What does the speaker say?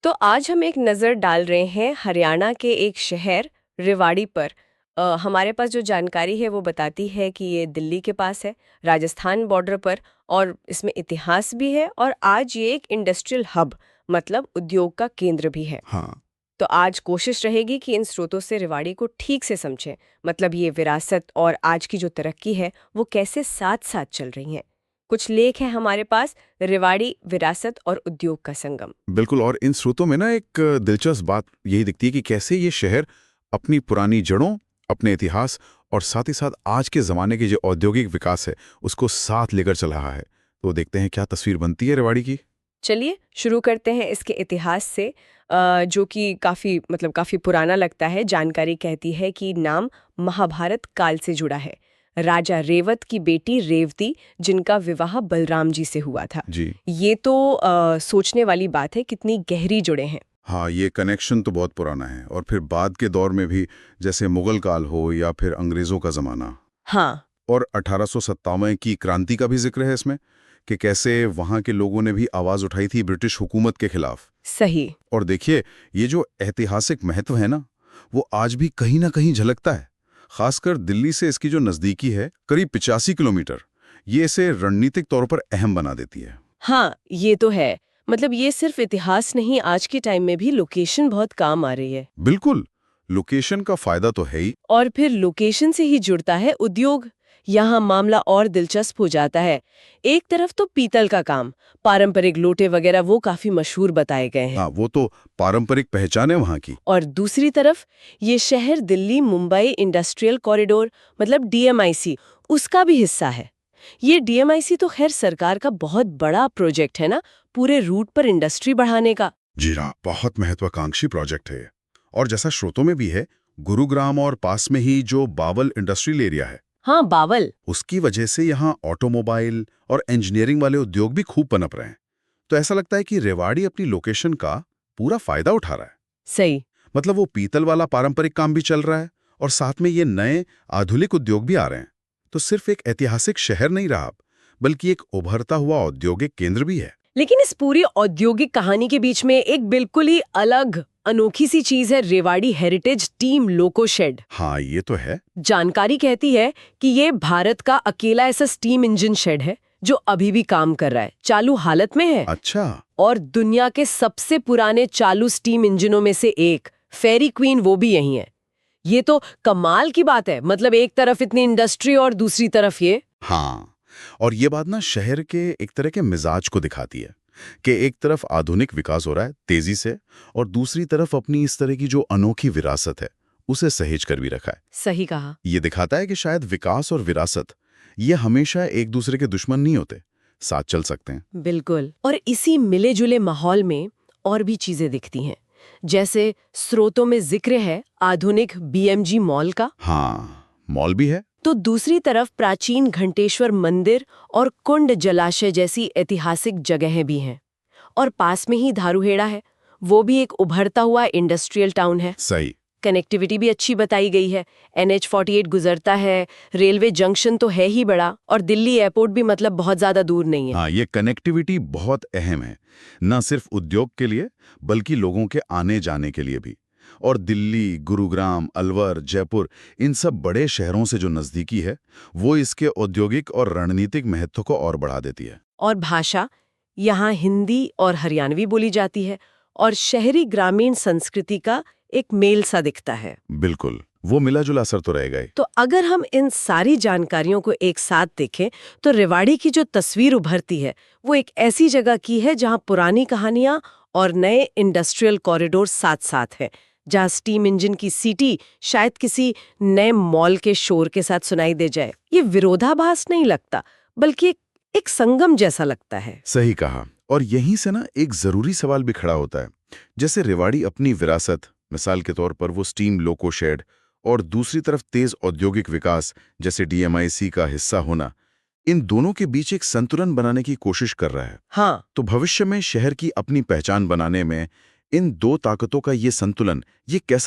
तो आज हम एक नज़र डाल रहे हैं हरियाणा के एक शहर रेवाड़ी पर। हमारे पास जो जानकारी है वो बताती है कि ये दिल्ली के पास है, राजस्थान बॉर्डर पर, और इसमें इतिहास भी है और आज ये एक इंडस्ट्रियल हब मतलब उद्योग का केंद्र भी है। हाँ। तो आज कोशिश रहेगी कि इन स्रोतों से रेवाड़ी को ठीक से समझें, मतलब ये विरासत और आज की जो तरक्की है वो कैसे साथ साथ चल रही हैं। कुछ लेख हैं हमारे पास, रेवाड़ी विरासत और उद्योग का संगम। बिल्कुल, और इन स्रोतों में ना एक दिलचस्प बात यही दिखती है कि कैसे ये शहर अपनी पुरानी जड़ों, अपने इतिहास और साथ ही साथ आज के ज़माने के जो औद्योगिक विकास है, उसको साथ लेकर चल रहा है। तो देखते हैं क्या तस्वीर बनती है रेवाड़ी की। चलिए शुरू करते हैं इसके इतिहास से, जो कि काफ़ी पुराना लगता है। जानकारी कहती है कि नाम महाभारत काल से जुड़ा है। राजा रेवत की बेटी रेवती, जिनका विवाह बलराम जी से हुआ था। जी। ये तो सोचने वाली बात है कितनी गहरी जुड़े हैं। हाँ, ये कनेक्शन तो बहुत पुराना है, और फिर बाद के दौर में भी, जैसे मुगल काल हो या फिर अंग्रेज़ों का ज़माना। हाँ। और 1857 की क्रांति का भी जिक्र है इसमें, कि कैसे वहाँ के लोगों ने भी आवाज़ उठाई थी ब्रिटिश हुकूमत के खिलाफ। सही। और देखिए, ये जो ऐतिहासिक महत्व है ना, वो आज भी कहीं ना कहीं झलकता है। खासकर दिल्ली से इसकी जो नज़दीकी है, करीब 85 किलोमीटर, ये इसे रणनीतिक तौर पर अहम बना देती है। हाँ, ये तो है। मतलब ये सिर्फ इतिहास नहीं, आज के टाइम में भी लोकेशन बहुत काम आ रही है। बिल्कुल, लोकेशन का फायदा तो है ही। और फिर लोकेशन से ही जुड़ता है उद्योग। यहाँ मामला और दिलचस्प हो जाता है। एक तरफ तो पीतल का काम, पारंपरिक लोटे वगैरह वो काफी मशहूर बताए गए हैं। हाँ, वो तो पारंपरिक पहचान है वहाँ की। और दूसरी तरफ ये शहर दिल्ली मुंबई इंडस्ट्रियल कॉरिडोर मतलब डीएमआईसी, उसका भी हिस्सा है। ये डीएमआईसी तो खैर सरकार का बहुत बड़ा प्रोजेक्ट है ना, पूरे रूट पर इंडस्ट्री बढ़ाने का। जी हाँ, बहुत महत्वाकांक्षी प्रोजेक्ट है ये। और जैसा स्रोतों में भी है, गुरुग्राम और पास में ही जो बावल इंडस्ट्रियल एरिया है, हाँ, बावल। उसकी वजह से यहाँ ऑटोमोबाइल और इंजीनियरिंग वाले उद्योग भी खूब पनप रहे हैं। तो ऐसा लगता है कि रेवाड़ी अपनी लोकेशन का पूरा फायदा उठा रहा है। सही। मतलब वो पीतल वाला पारंपरिक काम भी चल रहा है, और साथ में ये नए आधुनिक उद्योग भी आ रहे हैं। तो सिर्फ एक ऐतिहासिक शहर नहीं रहा, बल्कि एक उभरता हुआ औद्योगिक केंद्र भी है। लेकिन इस पूरी औद्योगिक कहानी के बीच में एक बिल्कुल ही अलग अनोखी सी चीज है, Rewari heritage team loco shed. हाँ, ये तो है। जानकारी कहती है कि ये भारत का अकेला ऐसा स्टीम इंजन शेड है जो अभी भी काम कर रहा है, चालू हालत में है। अच्छा। और दुनिया के सबसे पुराने चालू स्टीम इंजनों में से एक फेरी क्वीन वो भी यही है। ये तो कमाल की बात है। मतलब एक तरफ इतनी इंडस्ट्री और दूसरी तरफ ये। हाँ, और ये बात ना शहर के एक तरह के मिजाज को दिखाती है, कि एक तरफ आधुनिक विकास हो रहा है तेजी से, और दूसरी तरफ अपनी इस तरह की जो अनोखी विरासत है, उसे सहेज कर भी रखा है। सही कहा। ये दिखाता है कि शायद विकास और विरासत ये हमेशा एक दूसरे के दुश्मन नहीं होते, साथ चल सकते हैं। बिल्कुल। और इसी मिले जुले माहौल में और भी चीजें दिखती हैं। जैसे स्रोतों में जिक्र है आधुनिक बीएमजी मॉल का। हाँ, मॉल भी है। तो दूसरी तरफ प्राचीन घंटेश्वर मंदिर और कुंड जलाशय जैसी ऐतिहासिक जगहें भी हैं। और पास में ही धारूहेड़ा है, वो भी एक उभरता हुआ इंडस्ट्रियल टाउन है। सही। कनेक्टिविटी भी अच्छी बताई गई है। NH-48 गुजरता है, रेलवे जंक्शन तो है ही बड़ा, और दिल्ली एयरपोर्ट भी मतलब बहुत ज्यादा दूर नहीं है। हाँ, ये कनेक्टिविटी बहुत अहम है, न सिर्फ उद्योग के लिए, बल्कि लोगों के आने जाने के लिए भी। और दिल्ली, गुरुग्राम, अलवर, जयपुर, इन सब बड़े शहरों से जो नज़दीकी है, वो इसके औद्योगिक और रणनीतिक महत्व को और बढ़ा देती है। और भाषा, यहाँ हिंदी और हरियाणवी बोली जाती है, और शहरी ग्रामीण संस्कृति का एक मेल सा दिखता है। बिल्कुल, वो मिला जुला असर तो रहेगा ही। तो अगर हम इन सारी जानकारियों को एक साथ देखें तो रेवाड़ी की जो तस्वीर उभरती है वो एक ऐसी जगह की है जहां पुरानी कहानियां और नए इंडस्ट्रियल कॉरिडोर साथ साथ हैं, जहां स्टीम इंजन की सीटी शायद किसी नए मॉल के शोर के साथ सुनाई दे जाए। ये विरोधाभास नहीं लगता, बल्कि एक संगम जैसा लगता है। सही कहा। और यहीं से ना एक जरूरी सवाल भी खड़ा होता है। जैसे रेवाड़ी अपनी विरासत, मिसाल के तौर पर वो स्टीम लोको शेड, और दूसरी तरफ तेज औद्योगिक विकास जैसे डीएमआईसी का हिस्सा होना, इन दोनों के बीच एक संतुलन बनाने की कोशिश कर रहा है। हाँ। तो भविष्य में शहर की अपनी पहचान बनाने में इन दो ताकतों का ये संतुलन ये कैसा